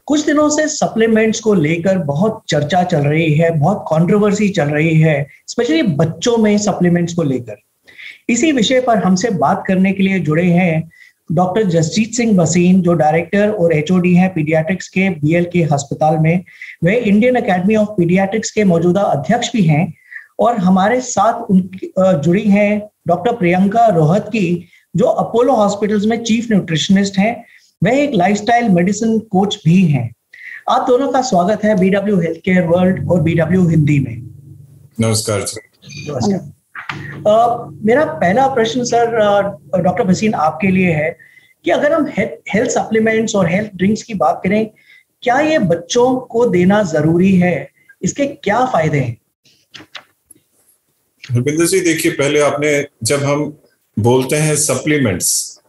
कुछ दिनों से सप्लीमेंट्स को लेकर बहुत चर्चा चल रही है, बहुत कंट्रोवर्सी चल रही है, स्पेशली बच्चों में सप्लीमेंट्स को लेकर। इसी विषय पर हमसे बात करने के लिए जुड़े हैं डॉक्टर जसजीत सिंह भसीन, जो डायरेक्टर और एचओडी हैं पीडियाट्रिक्स के बीएलके अस्पताल में। वे इंडियन एकेडमी ऑफ पीडियाट्रिक्स के मौजूदा अध्यक्ष भी हैं। और हमारे साथ जुड़ी हैं डॉक्टर प्रियंका रोहतगी, जो अपोलो हॉस्पिटल्स में चीफ न्यूट्रिशनिस्ट हैं। वह एक लाइफस्टाइल मेडिसिन कोच भी हैं। आप दोनों का स्वागत है बीडब्ल्यू हेल्थ केयर वर्ल्ड और बीडब्ल्यू हिंदी में। नमस्कार सर। मेरा पहला प्रश्न सर डॉक्टर भसीन आपके लिए है कि अगर हम हेल्थ सप्लीमेंट्स और हेल्थ ड्रिंक्स की बात करें, क्या ये बच्चों को देना जरूरी है? इसके क्या फायदे हैं? हरविंदर जी, देखिए, पहले जब हम बोलते हैं सप्लीमेंट्स,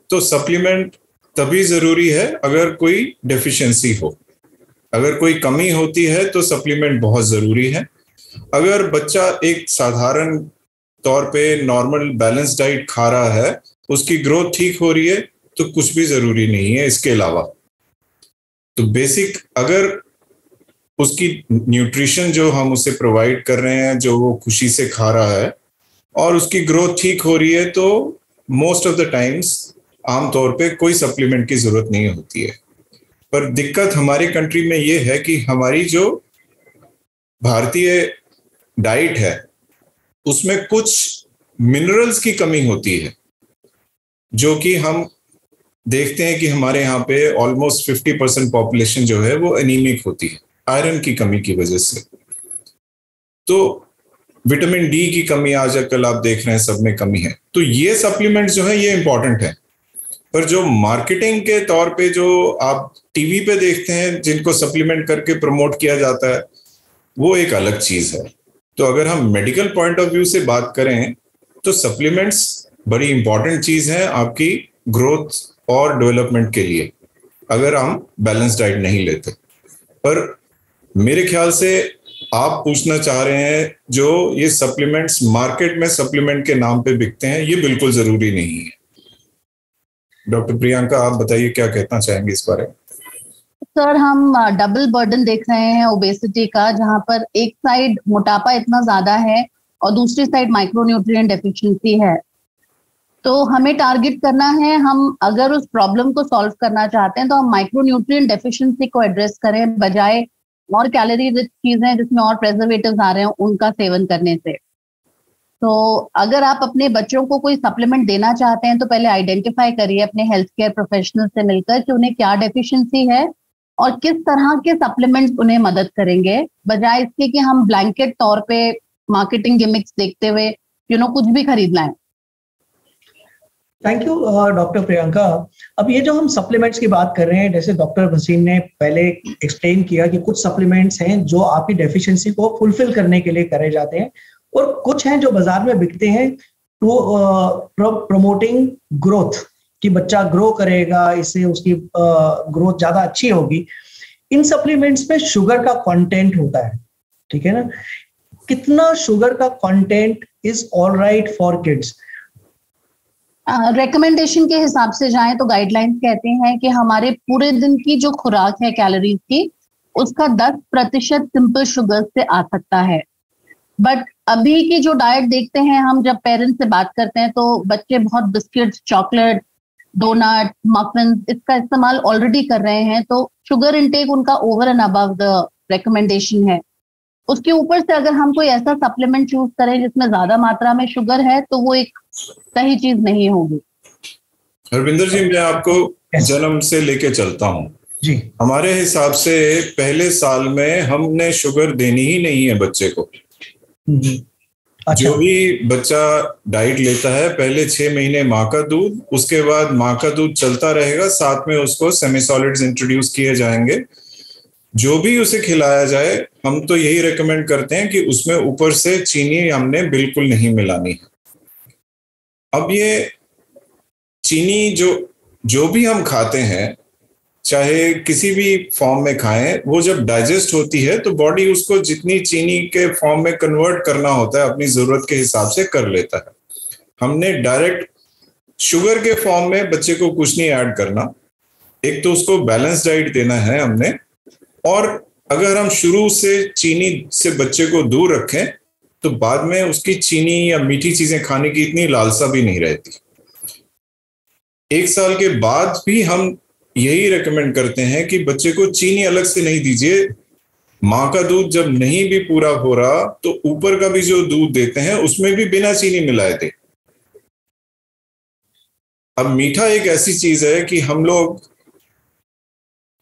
तो सप्लीमेंट तभी जरूरी है अगर कोई डेफिशिएंसी हो, अगर कोई कमी होती है तो सप्लीमेंट बहुत जरूरी है। अगर बच्चा एक साधारण तौर पे नॉर्मल बैलेंस डाइट खा रहा है, उसकी ग्रोथ ठीक हो रही है, तो कुछ भी जरूरी नहीं है इसके अलावा। तो बेसिक अगर उसकी न्यूट्रिशन जो हम उसे प्रोवाइड कर रहे हैं, जो वो खुशी से खा रहा है और उसकी ग्रोथ ठीक हो रही है, तो मोस्ट ऑफ द टाइम्स आमतौर पे कोई सप्लीमेंट की जरूरत नहीं होती है। पर दिक्कत हमारे कंट्री में ये है कि हमारी जो भारतीय डाइट है उसमें कुछ मिनरल्स की कमी होती है, जो कि हम देखते हैं कि हमारे यहाँ पे ऑलमोस्ट 50% पॉपुलेशन जो है वो एनीमिक होती है, आयरन की कमी की वजह से। तो विटामिन डी की कमी आजकल आप देख रहे हैं सब में कमी है। तो ये सप्लीमेंट जो है ये इंपॉर्टेंट है। पर जो मार्केटिंग के तौर पे जो आप टीवी पे देखते हैं, जिनको सप्लीमेंट करके प्रमोट किया जाता है, वो एक अलग चीज है। तो अगर हम मेडिकल पॉइंट ऑफ व्यू से बात करें तो सप्लीमेंट्स बड़ी इंपॉर्टेंट चीज है आपकी ग्रोथ और डेवलपमेंट के लिए, अगर हम बैलेंस डाइट नहीं लेते। पर मेरे ख्याल से आप पूछना चाह रहे हैं, जो ये सप्लीमेंट्स मार्केट में सप्लीमेंट के नाम पे बिकते हैं, ये बिल्कुल जरूरी नहीं है। डॉक्टर प्रियंका, आप बताइए क्या कहना चाहेंगे इस बारे में? सर, हम डबल बर्डन देख रहे हैं ओबेसिटी का, जहां पर एक साइड मोटापा इतना ज्यादा है और दूसरी साइड माइक्रोन्यूट्रिएंट डेफिशिएंसी है। तो हमें टारगेट करना है, हम अगर उस प्रॉब्लम को सॉल्व करना चाहते हैं तो हम माइक्रोन्यूट्रिएंट डेफिशिएंसी को एड्रेस करें, बजाय और कैलोरी रिच चीजें जिसमें और प्रेजर्वेटिव्स आ रहे हैं उनका सेवन करने से। तो अगर आप अपने बच्चों को कोई सप्लीमेंट देना चाहते हैं तो पहले आइडेंटिफाई करिए अपने हेल्थ केयर प्रोफेशनल से मिलकर कि उन्हें क्या डेफिशिएंसी है और किस तरह के सप्लीमेंट्स उन्हें मदद करेंगे, बजाय इसके कि हम ब्लैंकेट तौर पे मार्केटिंग गिमिक्स देखते हुए कुछ भी खरीद लाएं। Thank you doctor Priyanka. अब ये जो हम सप्लीमेंट्स की बात कर रहे हैं, जैसे डॉक्टर भसीन ने पहले एक्सप्लेन किया कि कुछ सप्लीमेंट्स हैं जो आपकी डेफिशिएंसी को फुलफिल करने के लिए करे जाते हैं, और कुछ हैं जो बाजार में बिकते हैं टू प्रमोटिंग ग्रोथ, कि बच्चा ग्रो करेगा, इससे उसकी ग्रोथ ज्यादा अच्छी होगी। इन सप्लीमेंट्स में शुगर का कंटेंट होता है, ठीक है ना? कितना शुगर का content is alright for kids? Recommendation के हिसाब से जाएं तो गाइडलाइंस कहते हैं कि हमारे पूरे दिन की जो खुराक है कैलोरीज की, उसका 10% सिंपल शुगर से आ सकता है। बट अभी की जो डाइट देखते हैं हम, जब पेरेंट्स से बात करते हैं तो बच्चे बहुत बिस्किट्स, चॉकलेट, डोनट, मफिन इसका इस्तेमाल ऑलरेडी कर रहे हैं। तो शुगर इनटेक उनका over and above the recommendation है। उसके ऊपर से अगर हम कोई ऐसा सप्लीमेंट चूज करें जिसमें ज्यादा मात्रा में शुगर है तो वो एक सही चीज नहीं होगी। हरविंदर जी, मैं आपको जन्म से लेके चलता हूँ जी। हमारे हिसाब से पहले साल में हमने शुगर देनी ही नहीं है बच्चे को। अच्छा। जो भी बच्चा डाइट लेता है, पहले 6 महीने माँ का दूध, उसके बाद माँ का दूध चलता रहेगा, साथ में उसको सेमी सॉलिड्स इंट्रोड्यूस किए जाएंगे। जो भी उसे खिलाया जाए, हम तो यही रेकमेंड करते हैं कि उसमें ऊपर से चीनी हमने बिल्कुल नहीं मिलानी है। अब ये चीनी जो भी हम खाते हैं, चाहे किसी भी फॉर्म में खाएं, वो जब डाइजेस्ट होती है तो बॉडी उसको जितनी चीनी के फॉर्म में कन्वर्ट करना होता है अपनी जरूरत के हिसाब से कर लेता है। हमने डायरेक्ट शुगर के फॉर्म में बच्चे को कुछ नहीं ऐड करना। एक तो उसको बैलेंस डाइट देना है हमने, और अगर हम शुरू से चीनी से बच्चे को दूर रखें तो बाद में उसकी चीनी या मीठी चीजें खाने की इतनी लालसा भी नहीं रहती। 1 साल के बाद भी हम यही रेकमेंड करते हैं कि बच्चे को चीनी अलग से नहीं दीजिए। माँ का दूध जब नहीं भी पूरा हो रहा तो ऊपर का भी जो दूध देते हैं उसमें भी बिना चीनी मिलाए थे। अब मीठा एक ऐसी चीज है कि हम लोग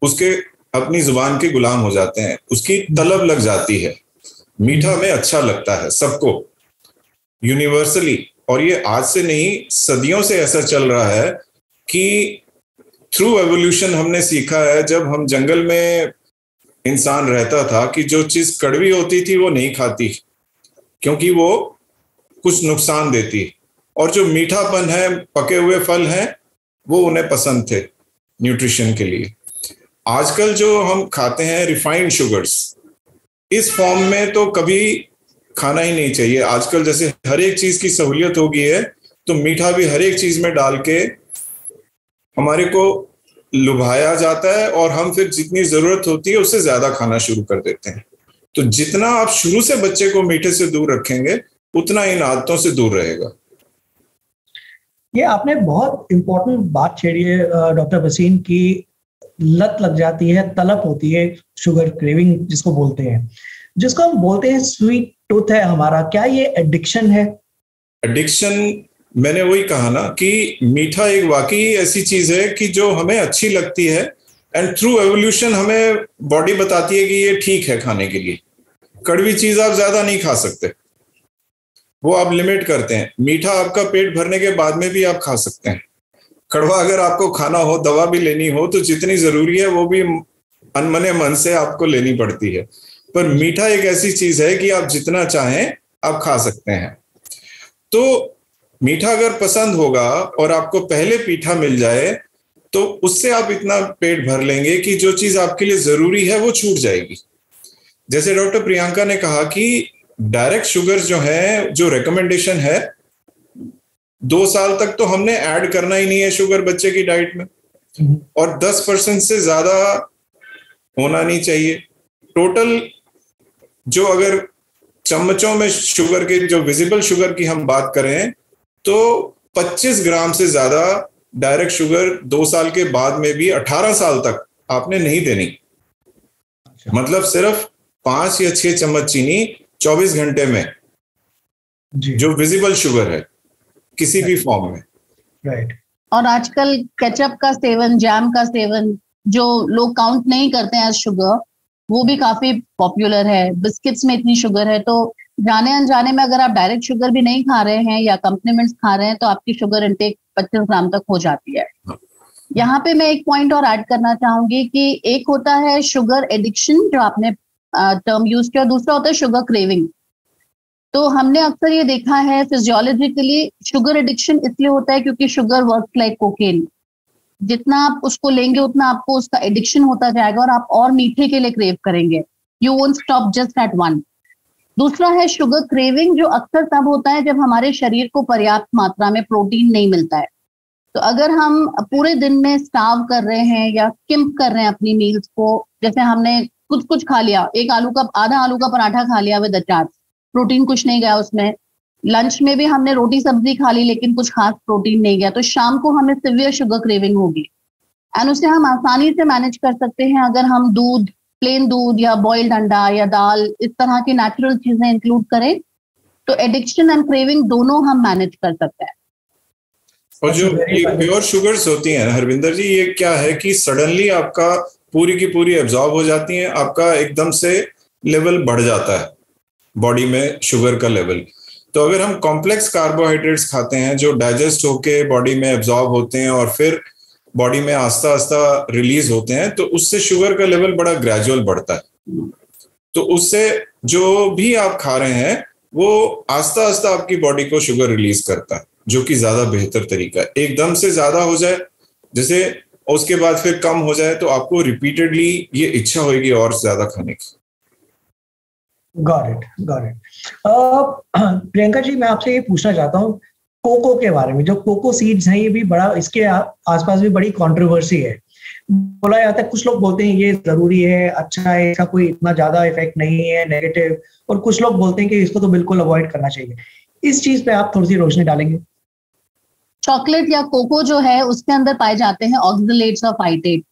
उसके अपनी जुबान के गुलाम हो जाते हैं, उसकी तलब लग जाती है। मीठा हमें अच्छा लगता है सबको यूनिवर्सली, और ये आज से नहीं सदियों से ऐसा चल रहा है कि थ्रू एवोल्यूशन हमने सीखा है। जब हम जंगल में इंसान रहता था कि जो चीज कड़वी होती थी वो नहीं खाती क्योंकि वो कुछ नुकसान देती, और जो मीठापन है, पके हुए फल हैं, वो उन्हें पसंद थे न्यूट्रिशन के लिए। आजकल जो हम खाते हैं रिफाइंड शुगर्स, इस फॉर्म में तो कभी खाना ही नहीं चाहिए। आजकल जैसे हर एक चीज की सहूलियत हो गई है तो मीठा भी हर एक चीज में डाल के हमारे को लुभाया जाता है, और हम फिर जितनी जरूरत होती है उससे ज्यादा खाना शुरू कर देते हैं। तो जितना आप शुरू से बच्चे को मीठे से दूर रखेंगे उतना इन आदतों से दूर रहेगा। ये आपने बहुत इंपॉर्टेंट बात छेड़ी है डॉक्टर वसीम की। लत लग जाती है, तलब होती है, शुगर क्रेविंग जिसको बोलते हैं, जिसको हम बोलते हैं स्वीट टूथ है हमारा। क्या ये एडिक्शन है? एडिक्शन, मैंने वही कहा ना कि मीठा एक वाकई ऐसी चीज है कि जो हमें अच्छी लगती है, एंड थ्रू एवोल्यूशन हमें बॉडी बताती है कि ये ठीक है खाने के लिए। कड़वी चीज आप ज्यादा नहीं खा सकते, वो आप लिमिट करते हैं। मीठा आपका पेट भरने के बाद में भी आप खा सकते हैं। कड़वा अगर आपको खाना हो, दवा भी लेनी हो, तो जितनी जरूरी है वो भी अनमने मन से आपको लेनी पड़ती है। पर मीठा एक ऐसी चीज है कि आप जितना चाहें आप खा सकते हैं। तो मीठा अगर पसंद होगा और आपको पहले मीठा मिल जाए तो उससे आप इतना पेट भर लेंगे कि जो चीज आपके लिए जरूरी है वो छूट जाएगी। जैसे डॉक्टर प्रियंका ने कहा कि डायरेक्ट शुगर जो है, जो रिकमेंडेशन है, 2 साल तक तो हमने ऐड करना ही नहीं है शुगर बच्चे की डाइट में, और 10% से ज्यादा होना नहीं चाहिए। टोटल जो अगर चम्मचों में शुगर के, जो विजिबल शुगर की हम बात करें, तो 25 ग्राम से ज्यादा डायरेक्ट शुगर 2 साल के बाद में भी 18 साल तक आपने नहीं देनी। मतलब सिर्फ 5 या 6 चम्मच चीनी 24 घंटे में जी। जो विजिबल शुगर है किसी भी फॉर्म में। राइट। और आजकल केचप का सेवन, जैम का सेवन, जो लोग काउंट नहीं करते हैं शुगर, वो भी काफी पॉपुलर है। बिस्किट्स में इतनी शुगर है, तो जाने अनजाने में अगर आप डायरेक्ट शुगर भी नहीं खा रहे हैं या कंप्लीमेंट्स खा रहे हैं तो आपकी शुगर इंटेक 25 ग्राम तक हो जाती है। यहाँ पे मैं एक पॉइंट और ऐड करना चाहूंगी कि एक होता है शुगर एडिक्शन जो आपने टर्म यूज किया, दूसरा होता है शुगर क्रेविंग। तो हमने अक्सर ये देखा है फिजियोलॉजिकली शुगर एडिक्शन इसलिए होता है क्योंकि शुगर वर्क्स लाइक कोकेन। जितना आप उसको लेंगे उतना आपको उसका एडिक्शन होता जाएगा और आप और मीठे के लिए क्रेव करेंगे। You won't stop just at one. दूसरा है शुगर क्रेविंग, जो अक्सर तब होता है जब हमारे शरीर को पर्याप्त मात्रा में प्रोटीन नहीं मिलता है। तो अगर हम पूरे दिन में स्टार्व कर रहे हैं या स्किम्प कर रहे हैं अपनी मील्स को, जैसे हमने कुछ खा लिया, आधा आलू का पराठा खा लिया विद अचार, प्रोटीन कुछ नहीं गया उसमें। लंच में भी हमने रोटी सब्जी खा ली लेकिन कुछ खास प्रोटीन नहीं गया, तो शाम को हमें सिवियर शुगर क्रेविंग होगी। एंड उसे हम आसानी से मैनेज कर सकते हैं अगर हम दूध, प्लेन दूध या बॉइल्ड अंडा या दाल, इस तरह की नेचुरल चीजें इंक्लूड करें तो एडिक्शन एंड क्रेविंग दोनों हम मैनेज कर सकते हैं। और जो प्योर शुगर्स होती हैं हरविंदर जी, ये क्या है कि सडनली आपका पूरी की पूरी एब्जॉर्ब हो जाती हैं, आपका एकदम से लेवल बढ़ जाता है बॉडी में शुगर का लेवल। तो अगर हम कॉम्प्लेक्स कार्बोहाइड्रेट्स खाते हैं जो डाइजेस्ट होके बॉडी में एब्जॉर्ब होते हैं और फिर बॉडी में आस्ता आस्ता रिलीज होते हैं, तो उससे शुगर का लेवल बड़ा ग्रेजुअल बढ़ता है। तो उससे जो भी आप खा रहे हैं वो आस्ता आस्ता आपकी बॉडी को शुगर रिलीज करता है, जो कि ज्यादा बेहतर तरीका है। एकदम से ज्यादा हो जाए जैसे, उसके बाद फिर कम हो जाए, तो आपको रिपीटेडली ये इच्छा होगी और ज्यादा खाने की। Got it. प्रियंका जी, मैं आपसे ये पूछना चाहता हूँ, कोको के बारे में, जो कोको सीड्स हैं, ये भी बड़ा, इसके आसपास भी बड़ी कंट्रोवर्सी है। बोला जाता है, कुछ लोग बोलते हैं ये जरूरी है, अच्छा है, इसका कोई इतना ज्यादा इफेक्ट नहीं है नेगेटिव, और कुछ लोग बोलते हैं कि इसको तो बिल्कुल अवॉइड करना चाहिए। इस चीज पे आप थोड़ी सी रोशनी डालेंगे? चॉकलेट या कोको जो है उसके अंदर पाए जाते हैं ऑक्सलेट्स और फाइटेट।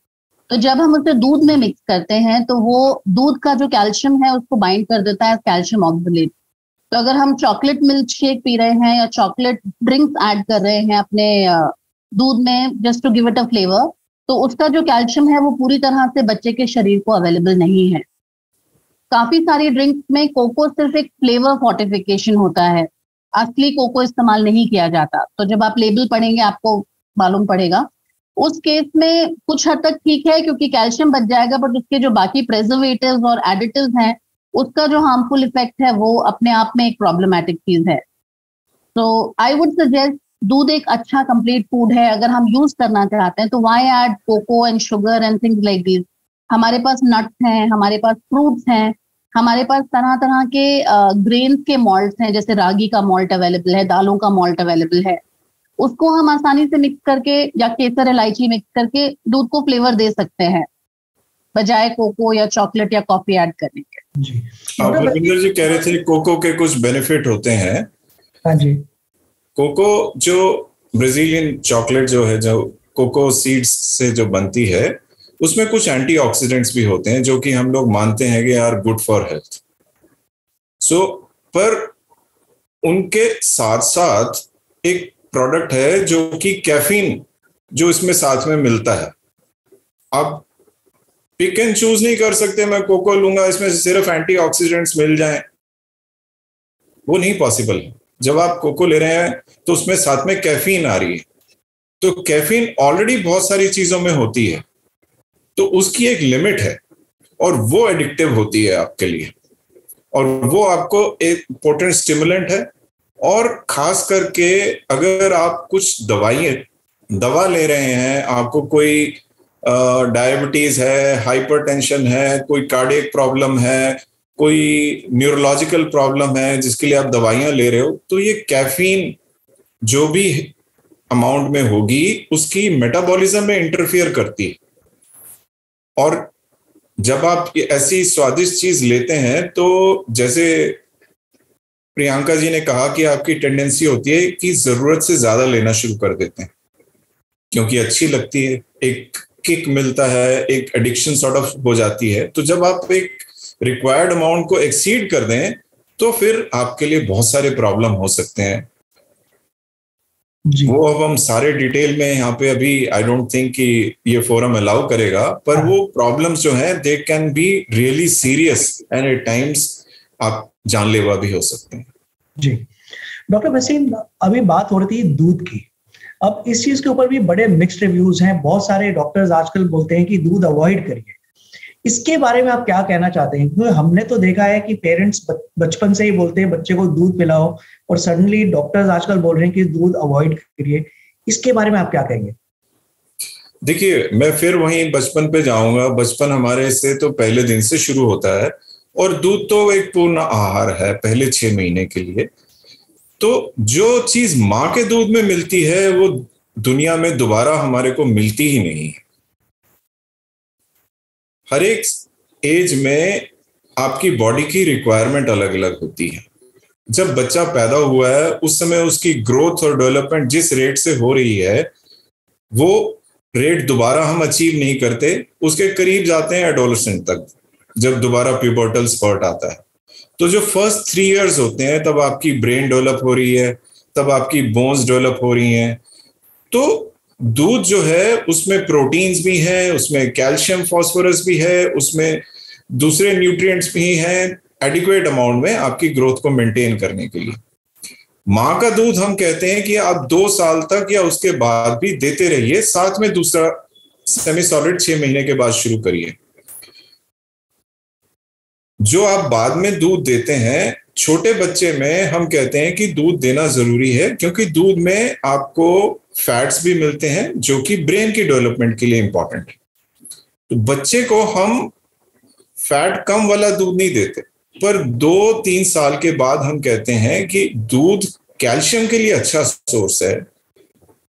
तो जब हम उसे दूध में मिक्स करते हैं तो वो दूध का जो कैल्शियम है उसको बाइंड कर देता है कैल्शियम ऑक्सलेट। तो अगर हम चॉकलेट मिल्क शेक पी रहे हैं या चॉकलेट ड्रिंक्स ऐड कर रहे हैं अपने दूध में just to give it a flavour, तो उसका जो कैल्शियम है वो पूरी तरह से बच्चे के शरीर को अवेलेबल नहीं है। काफी सारी ड्रिंक्स में कोको सिर्फ एक फ्लेवर फोर्टिफिकेशन होता है, असली कोको इस्तेमाल नहीं किया जाता। तो जब आप लेबल पढ़ेंगे आपको मालूम पड़ेगा। उस केस में कुछ हद तक ठीक है क्योंकि कैल्शियम बच जाएगा, बट उसके जो बाकी प्रिजर्वेटिव्स और एडिटिव्स हैं उसका जो हार्मफुल इफेक्ट है वो अपने आप में एक प्रॉब्लमेटिक चीज है। तो आई वुड सजेस्ट दूध एक अच्छा कंप्लीट फूड है, अगर हम यूज करना चाहते हैं तो why add cocoa and sugar and things like this. हमारे पास नट्स हैं, हमारे पास फ्रूट्स हैं, हमारे पास तरह तरह के ग्रेन्स के मॉल्ट्स हैं, जैसे रागी का मॉल्ट अवेलेबल है, दालों का मॉल्ट अवेलेबल है। उसको हम आसानी से मिक्स करके या केसर इलायची मिक्स करके दूध को फ्लेवर दे सकते हैं बजाय कोको या चॉकलेट या कॉफी ऐड करने के। जी, रविंदर जी कह रहे थे कोको के कुछ बेनिफिट होते हैं। हाँ जी। कोको जो ब्राजीलियन चॉकलेट जो है, जो कोको सीड्स से जो बनती है, उसमें कुछ एंटीऑक्सीडेंट्स भी होते हैं जो कि हम लोग मानते हैं कि आर गुड फॉर हेल्थ। पर उनके साथ साथ एक प्रोडक्ट है जो कि कैफीन जो इसमें साथ में मिलता है। आप पिक एंड चूज नहीं कर सकते, मैं कोको लूंगा इसमें सिर्फ एंटीऑक्सीडेंट्स मिल जाएं, वो नहीं पॉसिबल है। जब आप कोको ले रहे हैं तो उसमें साथ में कैफीन आ रही है, तो कैफीन ऑलरेडी बहुत सारी चीजों में होती है, तो उसकी एक लिमिट है और वो एडिक्टिव होती है आपके लिए, और वो आपको एक पोटेंट स्टिमुलेंट है। और खास करके अगर आप कुछ दवा ले रहे हैं, आपको कोई डायबिटीज है, हाइपरटेंशन है, कोई कार्डियक प्रॉब्लम है, कोई न्यूरोलॉजिकल प्रॉब्लम है जिसके लिए आप दवाइयां ले रहे हो, तो ये कैफीन जो भी अमाउंट में होगी उसकी मेटाबॉलिज्म में इंटरफियर करती है। और जब आप ऐसी स्वादिष्ट चीज लेते हैं तो जैसे प्रियंका जी ने कहा कि आपकी टेंडेंसी होती है कि जरूरत से ज्यादा लेना शुरू कर देते हैं क्योंकि अच्छी लगती है, एक किक मिलता है, एक एडिक्शन सॉर्ट ऑफ हो जाती है। तो जब आप एक रिक्वायर्ड अमाउंट को एक्सीड कर दें तो फिर आपके लिए बहुत सारे प्रॉब्लम हो सकते हैं जी। वो अब हम सारे डिटेल में यहाँ पे अभी आई डोंट थिंक कि ये फोरम अलाउ करेगा, पर वो प्रॉब्लम्स जो हैं they can be really serious and at times आप जानलेवा भी हो सकते हैं जी। डॉक्टर वसीम, अभी बात हो रही थी दूध की, अब इस चीज के ऊपर भी बड़े मिक्स्ड रिव्यूज हैं। बहुत सारे डॉक्टर्स आजकल बोलते हैं कि दूध अवॉइड करिए। इसके बारे में आप क्या कहना चाहते हैं? क्योंकि हमने तो देखा है कि पेरेंट्स बचपन से ही बोलते हैं बच्चे को दूध पिलाओ, और सडनली डॉक्टर्स आजकल बोल रहे हैं कि दूध अवॉइड करिए। इसके बारे में आप क्या कहेंगे? देखिए, मैं फिर वहीं बचपन पे जाऊंगा। बचपन हमारे से तो पहले दिन से शुरू होता है, और दूध तो एक पूर्ण आहार है पहले 6 महीने के लिए। तो जो चीज माँ के दूध में मिलती है वो दुनिया में दोबारा हमारे को मिलती ही नहीं है। हर एक एज में आपकी बॉडी की रिक्वायरमेंट अलग अलग होती है। जब बच्चा पैदा हुआ है उस समय उसकी ग्रोथ और डेवलपमेंट जिस रेट से हो रही है वो रेट दोबारा हम अचीव नहीं करते, उसके करीब जाते हैं एडोलेसेंट तक, जब दोबारा प्यूबर्टल स्पर्ट आता है। तो जो फर्स्ट 3 इयर्स होते हैं तब आपकी ब्रेन डेवलप हो रही है, तब आपकी बोन्स डेवलप हो रही हैं। तो दूध जो है उसमें प्रोटीन्स भी हैं, उसमें कैल्शियम फास्फोरस भी है, उसमें दूसरे न्यूट्रिएंट्स भी हैं एडिक्वेट अमाउंट में आपकी ग्रोथ को मेंटेन करने के लिए। माँ का दूध हम कहते हैं कि आप 2 साल तक या उसके बाद भी देते रहिए, साथ में दूसरा सेमी सॉलिड 6 महीने के बाद शुरू करिए। जो आप बाद में दूध देते हैं, छोटे बच्चे में हम कहते हैं कि दूध देना जरूरी है क्योंकि दूध में आपको फैट्स भी मिलते हैं जो कि ब्रेन की डेवलपमेंट के लिए इंपॉर्टेंट है। तो बच्चे को हम फैट कम वाला दूध नहीं देते, पर 2-3 साल के बाद हम कहते हैं कि दूध कैल्शियम के लिए अच्छा सोर्स है,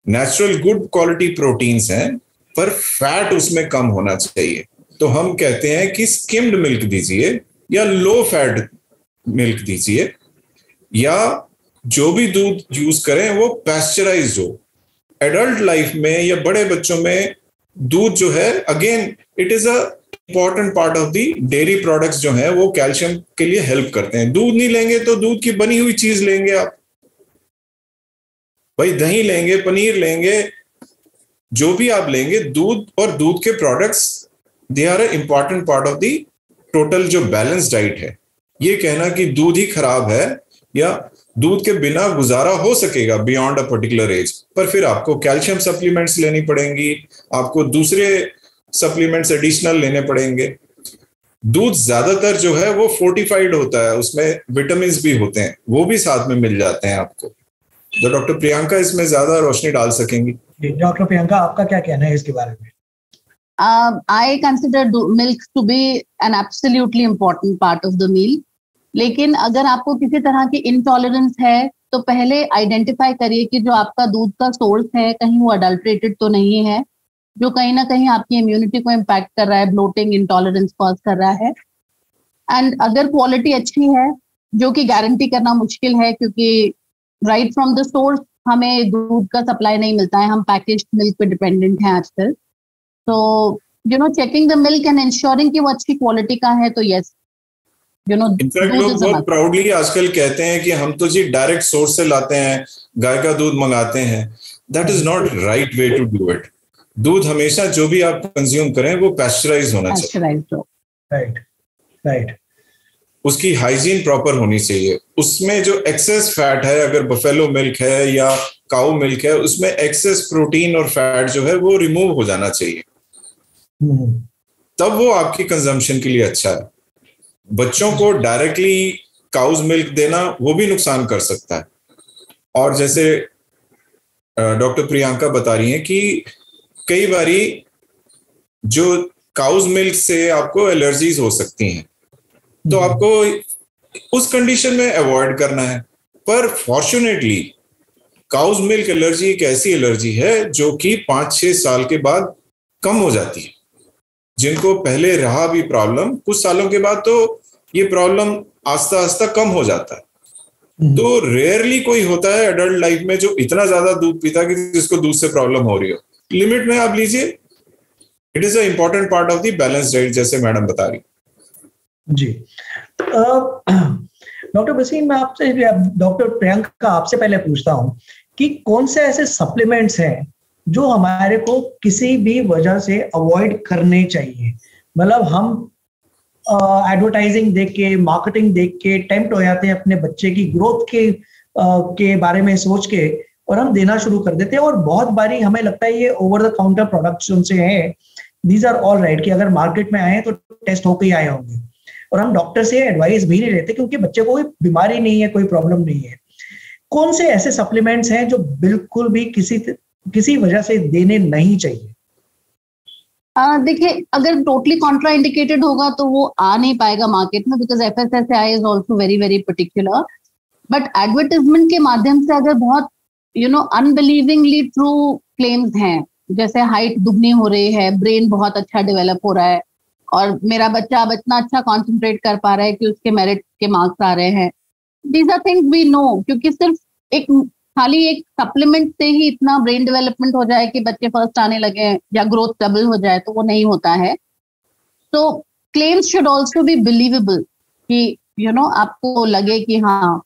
नेचुरल गुड क्वालिटी प्रोटीन्स हैं, पर फैट उसमें कम होना चाहिए। तो हम कहते हैं कि स्किम्ड मिल्क दीजिए या लो फैट मिल्क दीजिए, या जो भी दूध यूज करें वो पैस्चराइज्ड हो। एडल्ट लाइफ में या बड़े बच्चों में दूध जो है, again it is a important part of the dairy products जो है वो कैल्शियम के लिए हेल्प करते हैं। दूध नहीं लेंगे तो दूध की बनी हुई चीज लेंगे आप, भाई दही लेंगे, पनीर लेंगे, जो भी आप लेंगे, दूध और दूध के products they are a important part of the total जो बैलेंस डाइट है। ये कहना कि दूध ही खराब है या दूध के बिना गुजारा हो सकेगा बियॉन्ड अ पर्टिकुलर एज, पर फिर आपको कैल्शियम सप्लीमेंट्स लेनी पड़ेंगी, आपको दूसरे सप्लीमेंट्स एडिशनल लेने पड़ेंगे। दूध ज्यादातर जो है वो फोर्टिफाइड होता है, उसमें विटामिन भी होते हैं, वो भी साथ में मिल जाते हैं आपको। तो डॉक्टर प्रियंका इसमें ज्यादा रोशनी डाल सकेंगी। डॉक्टर प्रियंका, आपका क्या कहना है इसके बारे में? I consider milk to be an absolutely important part of the meal. लेकिन अगर आपको किसी तरह की इंटॉलरेंस है तो पहले आइडेंटिफाई करिए कि जो आपका दूध का सोर्स है कहीं वो अडल्ट्रेटेड तो नहीं है, जो कहीं ना कहीं आपकी इम्यूनिटी को इम्पैक्ट कर रहा है, ब्लोटिंग, इंटॉलरेंस कॉज कर रहा है। एंड अगर क्वालिटी अच्छी है, जो कि गारंटी करना मुश्किल है क्योंकि राइट फ्रॉम द सोर्स हमें दूध का सप्लाई नहीं मिलता है, हम पैकेज्ड मिल्क पे डिपेंडेंट हैं आजकल। तो checking the milk and ensuring कि वो अच्छी क्वालिटी का है, तो यस इनफैक्ट लोग बहुत प्राउडली आजकल कहते हैं कि हम तो जी डायरेक्ट सोर्स से लाते हैं, गाय का दूध मंगाते हैं। That is not right way to do it. दूध हमेशा जो भी आप कंज्यूम करें वो पैस्चराइज होना चाहिए। Right right. उसकी हाइजीन प्रॉपर होनी चाहिए। उसमें जो एक्सेस फैट है, अगर बफेलो मिल्क है या काऊ मिल्क है, उसमें एक्सेस प्रोटीन और फैट जो है वो रिमूव हो जाना चाहिए, तब वो आपकी कंजम्पशन के लिए अच्छा है। बच्चों को डायरेक्टली काउज मिल्क देना वो भी नुकसान कर सकता है। और जैसे डॉक्टर प्रियंका बता रही हैं कि कई बारी जो काउज मिल्क से आपको एलर्जीज हो सकती हैं, तो आपको उस कंडीशन में अवॉइड करना है। पर फॉर्चुनेटली काउज मिल्क एलर्जी एक ऐसी एलर्जी है जो कि 5-6 साल के बाद कम हो जाती है। जिनको पहले रहा भी प्रॉब्लम, कुछ सालों के बाद तो ये प्रॉब्लम आस्ता आस्ता कम हो जाता है। तो रेयरली कोई होता है एडल्ट लाइफ में जो इतना ज्यादा दूध पीता कि जिसको दूध से प्रॉब्लम हो रही हो। लिमिट में आप लीजिए, it is a important part of the balance diet, जैसे मैडम बता रही जी। डॉक्टर वसीम, मैं आपसे, डॉक्टर प्रियंका आपसे पहले पूछता हूं कि कौन से ऐसे सप्लीमेंट्स हैं जो हमारे को किसी भी वजह से अवॉइड करने चाहिए। मतलब हम एडवर्टाइजिंग देख के, मार्केटिंग देख के टेम्प्ट हो जाते हैं अपने बच्चे की ग्रोथ के बारे में सोच के, और हम देना शुरू कर देते हैं। और बहुत बारी हमें लगता है ये ओवर द काउंटर प्रोडक्ट्स उनसे हैं, दीज आर ऑल राइट, कि अगर मार्केट में आए तो टेस्ट होकर ही आए होंगे, और हम डॉक्टर से एडवाइस भी नहीं लेते क्योंकि बच्चे को कोई बीमारी नहीं है, कोई प्रॉब्लम नहीं है। कौन से ऐसे सप्लीमेंट्स हैं जो बिल्कुल भी किसी वजह से देने नहीं चाहिए? देखिए, अगर टोटली कॉन्ट्रा इंडिकेटेड होगा तो वो आ नहीं पाएगा मार्केट में, because FSSAI is also very very particular. But advertisement के माध्यम से अगर बहुत अनबिलीविंगली ट्रू क्लेम्स हैं, जैसे हाइट दुगनी हो रही है, ब्रेन बहुत अच्छा डेवलप हो रहा है, और मेरा बच्चा अब इतना अच्छा कॉन्सेंट्रेट कर पा रहा है कि उसके मेरिट के मार्क्स आ रहे हैं, these are things we know. क्योंकि सिर्फ खाली एक सप्लीमेंट से ही इतना ब्रेन डेवलपमेंट हो जाए कि बच्चे फर्स्ट आने लगे या ग्रोथ डबल हो जाए, तो वो नहीं होता है। तो claims should also be believable कि आपको लगे कि हाँ।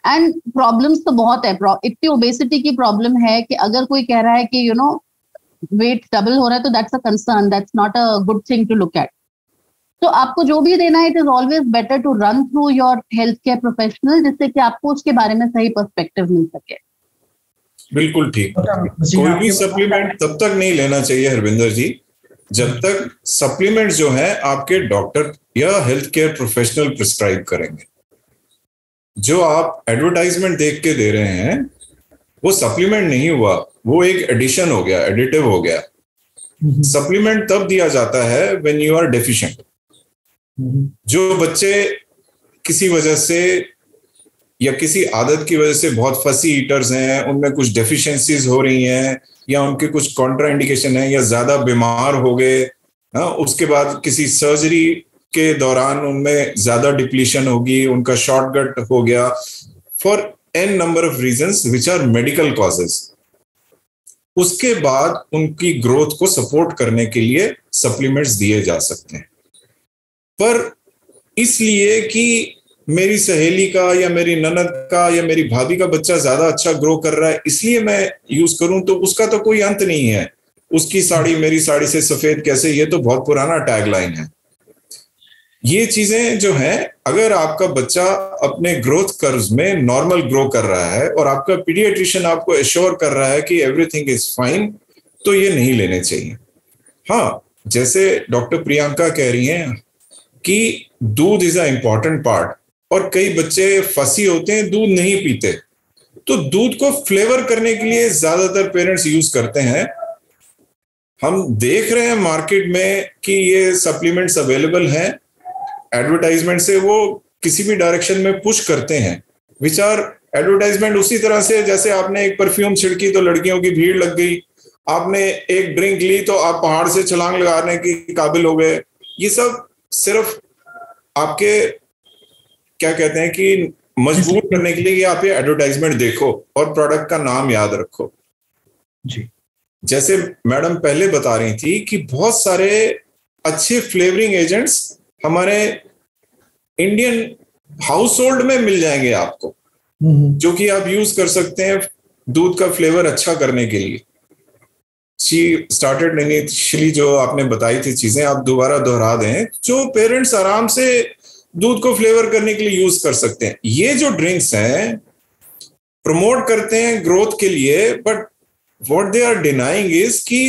एंड प्रॉब्लम्स तो बहुत है। इतनी ओबेसिटी की प्रॉब्लम है कि अगर कोई कह रहा है कि वेट डबल हो रहा है तो that's a concern, that's not a good thing to look at. तो आपको जो भी देना है, it is always better to run through your health care professional, जिससे कि आपको उसके बारे में सही पर्सपेक्टिव मिल सके। बिल्कुल ठीक। कोई भी सप्लीमेंट तब तक नहीं लेना चाहिए हरविंदर जी, जब तक सप्लीमेंट जो है आपके डॉक्टर या हेल्थ केयर प्रोफेशनल प्रिस्क्राइब करेंगे। जो आप एडवर्टाइजमेंट देख के दे रहे हैं वो सप्लीमेंट नहीं हुआ, वो एक एडिशन हो गया, एडिटिव हो गया। सप्लीमेंट तब दिया जाता है व्हेन यू आर डेफिशिएंट। जो बच्चे किसी वजह से या किसी आदत की वजह से बहुत फसी ईटर्स हैं, उनमें कुछ डेफिशिएंसीज हो रही हैं, या उनके कुछ कॉन्ट्राइंडिकेशन है, या ज्यादा बीमार हो गए, उसके बाद किसी सर्जरी के दौरान उनमें ज्यादा डिप्लीशन होगी, उनका शॉर्टकट हो गया, for an number of reasons which are medical causes, उसके बाद उनकी ग्रोथ को सपोर्ट करने के लिए सप्लीमेंट्स दिए जा सकते हैं। पर इसलिए कि मेरी सहेली का या मेरी ननद का या मेरी भाभी का बच्चा ज्यादा अच्छा ग्रो कर रहा है इसलिए मैं यूज करूं, तो उसका तो कोई अंत नहीं है। उसकी साड़ी मेरी साड़ी से सफेद कैसे, ये तो बहुत पुराना टैगलाइन है। ये चीजें जो हैं, अगर आपका बच्चा अपने ग्रोथ कर्व्स में नॉर्मल ग्रो कर रहा है और आपका पीडियाट्रिशियन आपको एश्योर कर रहा है कि एवरीथिंग इज फाइन, तो ये नहीं लेने चाहिए। हाँ, जैसे डॉक्टर प्रियंका कह रही हैं कि दूध इज अ इम्पॉर्टेंट पार्ट, और कई बच्चे फसी होते हैं, दूध नहीं पीते, तो दूध को फ्लेवर करने के लिए ज्यादातर पेरेंट्स यूज करते हैं। हम देख रहे हैं मार्केट में कि ये सप्लीमेंट्स अवेलेबल हैं, एडवर्टाइजमेंट से वो किसी भी डायरेक्शन में पुश करते हैं, विच आर एडवर्टाइजमेंट उसी तरह से जैसे आपने एक परफ्यूम छिड़की तो लड़कियों की भीड़ लग गई, आपने एक ड्रिंक ली तो आप पहाड़ से छलांग लगाने के काबिल हो गए। ये सब सिर्फ आपके क्या कहते हैं कि मजबूर करने के लिए कि आप ये एडवर्टाइजमेंट देखो और प्रोडक्ट का नाम याद रखो जी। जैसे मैडम पहले बता रही थी कि बहुत सारे अच्छे फ्लेवरिंग एजेंट्स हमारे इंडियन हाउस होल्ड में मिल जाएंगे आपको, जो कि आप यूज कर सकते हैं दूध का फ्लेवर अच्छा करने के लिए। शी स्टार्टेड इनिशियली जो आपने बताई थी चीजें आप दोबारा दोहरा दें, जो पेरेंट्स आराम से दूध को फ्लेवर करने के लिए यूज कर सकते हैं। ये जो ड्रिंक्स हैं प्रमोट करते हैं ग्रोथ के लिए, but what they are denying is कि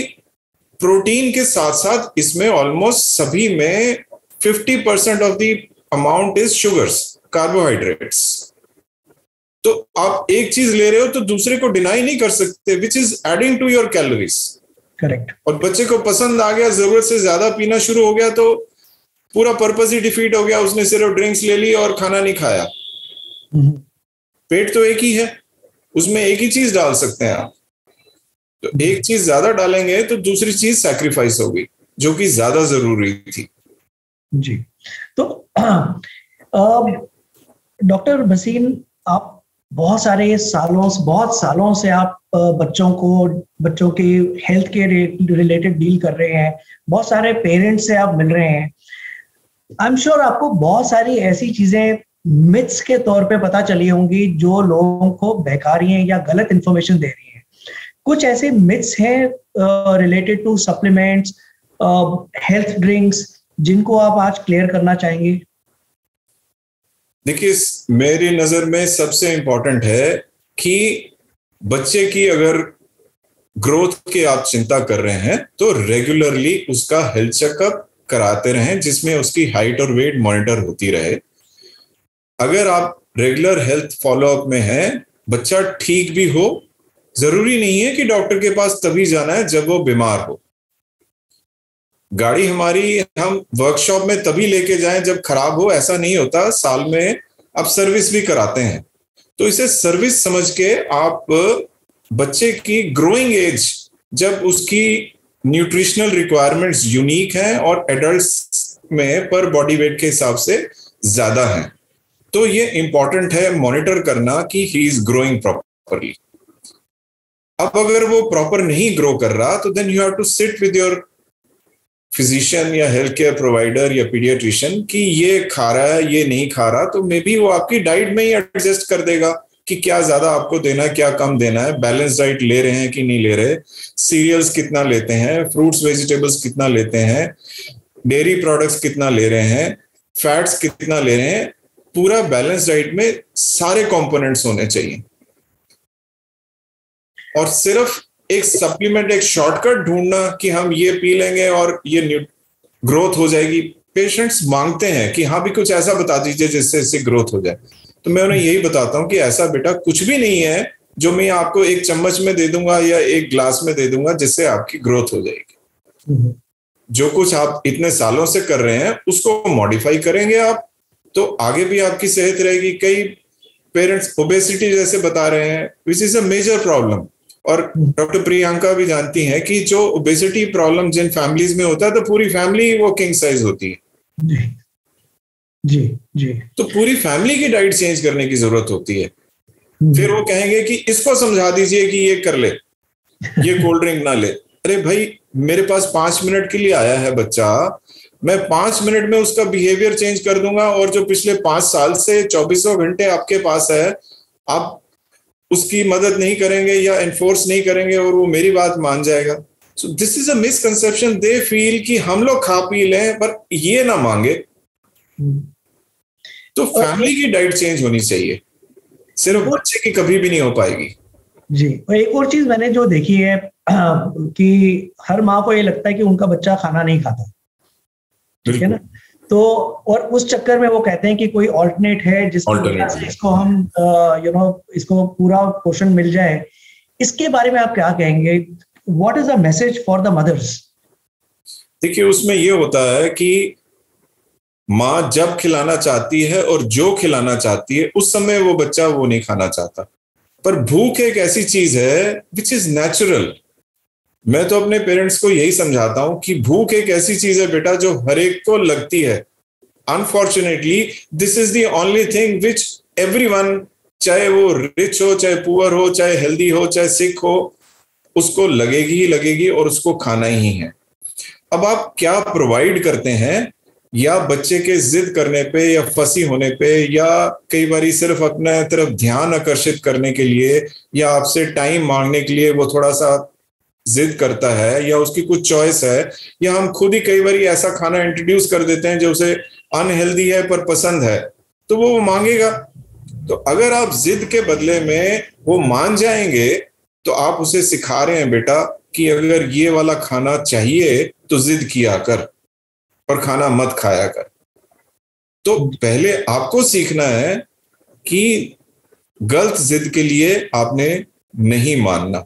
प्रोटीन के साथ साथ इसमें ऑलमोस्ट सभी में 50% of the amount is sugars, carbohydrates. तो आप एक चीज ले रहे हो तो दूसरे को डिनाई नहीं कर सकते, which is adding to your calories. Correct. और बच्चे को पसंद आ गया, जरूरत से ज्यादा पीना शुरू हो गया, तो पूरा पर्पस ही डिफीट हो गया। उसने सिर्फ ड्रिंक्स ले ली और खाना नहीं खाया। पेट तो एक ही है, उसमें एक ही चीज डाल सकते हैं आप। तो एक चीज ज्यादा डालेंगे तो दूसरी चीज सैक्रिफाइस होगी, जो कि ज्यादा जरूरी थी। जी। तो डॉक्टर भसीन, आप बहुत सालों से आप बच्चों के हेल्थ के रिलेटेड डील कर रहे हैं, बहुत सारे पेरेंट्स से आप मिल रहे हैं। आई एम श्योर आपको बहुत सारी ऐसी चीजें मिथ्स के तौर पे पता चली होंगी जो लोगों को बहका रही हैं या गलत इंफॉर्मेशन दे रही हैं। कुछ ऐसे मिथ्स हैं related to supplements, health drinks, जिनको आप आज क्लियर करना चाहेंगे? देखिए, मेरी नजर में सबसे इंपॉर्टेंट है कि बच्चे की अगर ग्रोथ की आप चिंता कर रहे हैं तो रेगुलरली उसका हेल्थ चेकअप कराते रहें, जिसमें उसकी हाइट और वेट मॉनिटर होती रहे। अगर आप रेगुलर हेल्थ फॉलोअप में हैं, बच्चा ठीक भी हो, जरूरी नहीं है कि डॉक्टर के पास तभी जाना है जब वो बीमार हो। गाड़ी हमारी हम वर्कशॉप में तभी लेके जाएं जब खराब हो, ऐसा नहीं होता। साल में आप सर्विस भी कराते हैं, तो इसे सर्विस समझ के आप बच्चे की ग्रोइंग एज, जब उसकी न्यूट्रिशनल रिक्वायरमेंट्स यूनिक हैं और एडल्ट्स में पर बॉडी वेट के हिसाब से ज्यादा हैं, तो ये इंपॉर्टेंट है मॉनिटर करना कि ही इज ग्रोइंग प्रॉपरली। अब अगर वो प्रॉपर नहीं ग्रो कर रहा, तो then you have to sit with your physician या हेल्थ केयर प्रोवाइडर या पीडियाट्रिशियन कि ये खा रहा है, ये नहीं खा रहा, तो मे बी वो आपकी डाइट में ही एडजस्ट कर देगा कि क्या ज्यादा आपको देना है, क्या कम देना है, बैलेंस डाइट ले रहे हैं कि नहीं ले रहे, सीरियल्स कितना लेते हैं, फ्रूट्स वेजिटेबल्स कितना लेते हैं, डेयरी प्रोडक्ट्स कितना ले रहे हैं, फैट्स कितना ले रहे हैं। पूरा बैलेंस डाइट में सारे कंपोनेंट्स होने चाहिए। और सिर्फ एक सप्लीमेंट, एक शॉर्टकट ढूंढना कि हम ये पी लेंगे और ये ग्रोथ हो जाएगी। पेशेंट्स मांगते हैं कि हाँ भी कुछ ऐसा बता दीजिए जिससे इससे ग्रोथ हो जाए, तो मैं उन्हें यही बताता हूँ कि ऐसा बेटा कुछ भी नहीं है जो मैं आपको एक चम्मच में दे दूंगा या एक ग्लास में दे दूंगा जिससे आपकी ग्रोथ हो जाएगी। जो कुछ आप इतने सालों से कर रहे हैं उसको मॉडिफाई करेंगे आप, तो आगे भी आपकी सेहत रहेगी। कई पेरेंट्स ओबेसिटी जैसे बता रहे हैं, which is a major problem. और डॉक्टर प्रियंका भी जानती हैं कि जो ओबेसिटी प्रॉब्लम जिन फैमिलीज में होता है तो पूरी फैमिली वो किंग साइज होती है। जी जी जी। तो पूरी फैमिली की डाइट चेंज करने की जरूरत होती है। फिर वो कहेंगे कि इसको समझा दीजिए कि ये कर ले, ये कोल्ड ड्रिंक ना ले। अरे भाई, मेरे पास 5 मिनट के लिए आया है बच्चा, मैं 5 मिनट में उसका बिहेवियर चेंज कर दूंगा, और जो पिछले 5 साल से 24 घंटे आपके पास है, आप उसकी मदद नहीं करेंगे या एनफोर्स नहीं करेंगे और वो मेरी बात मान जाएगा। So this is a misconception. They feel कि हम लोग खा पी लें पर ये ना मांगे। तो फैमिली की डाइट चेंज होनी चाहिए, सिर्फ बच्चे की कभी भी नहीं हो पाएगी। जी। और एक और चीज मैंने जो देखी है कि हर माँ को ये लगता है कि उनका बच्चा खाना नहीं खाता, ठीक है ना, तो और उस चक्कर में वो कहते हैं कि कोई ऑल्टरनेट है जिसको इसको हम इसको पूरा पोषण मिल जाए। इसके बारे में आप क्या कहेंगे? What is the message for the mothers? देखिए, उसमें ये होता है कि माँ जब खिलाना चाहती है और जो खिलाना चाहती है उस समय वो बच्चा वो नहीं खाना चाहता। पर भूख एक ऐसी चीज है विच इज नेचुरल। मैं तो अपने पेरेंट्स को यही समझाता हूं कि भूख एक ऐसी चीज है बेटा जो हर एक को लगती है। Unfortunately this is the only thing which everyone, चाहे वो रिच हो, चाहे पुअर हो, चाहे हेल्दी हो, चाहे सिक हो, उसको लगेगी ही लगेगी और उसको खाना ही है। अब आप क्या प्रोवाइड करते हैं, या बच्चे के जिद करने पे या फंसी होने पे, या कई बारी सिर्फ अपने तरफ ध्यान आकर्षित करने के लिए या आपसे टाइम मांगने के लिए वो थोड़ा सा जिद करता है, या उसकी कुछ चॉइस है, या हम खुद ही कई बारी ऐसा खाना इंट्रोड्यूस कर देते हैं जो उसे अनहेल्दी है पर पसंद है, तो वो मांगेगा। तो अगर आप जिद के बदले में वो मान जाएंगे तो आप उसे सिखा रहे हैं बेटा कि अगर ये वाला खाना चाहिए तो जिद किया कर और खाना मत खाया कर। तो पहले आपको सीखना है कि गलत जिद के लिए आपने नहीं मानना।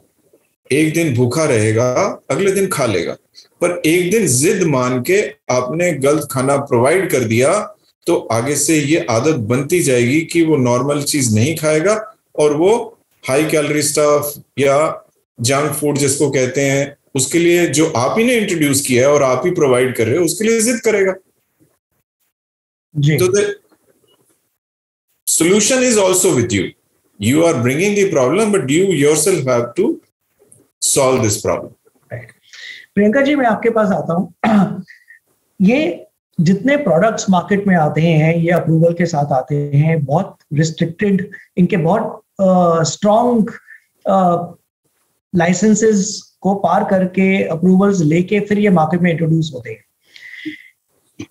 एक दिन भूखा रहेगा, अगले दिन खा लेगा, पर एक दिन जिद मान के आपने गलत खाना प्रोवाइड कर दिया तो आगे से ये आदत बनती जाएगी कि वो नॉर्मल चीज नहीं खाएगा और वो हाई कैलोरी स्टफ या जंक फूड जिसको कहते हैं, उसके लिए जो आप ही ने इंट्रोड्यूस किया है और आप ही प्रोवाइड कर रहे हो, उसके लिए जिद करेगा जी। तो the solution is also with you. You are bringing the problem, but you yourself have to solve this problem. Priyanka ji, मैं आपके पास आता हूं। ये जितने प्रोडक्ट्स मार्केट में आते हैं ये अप्रूवल के साथ आते हैं, बहुत रिस्ट्रिक्टेड, इनके बहुत स्ट्रॉन्ग लाइसेंसेस को पार करके अप्रूवल्स लेके फिर ये मार्केट में इंट्रोड्यूस होते हैं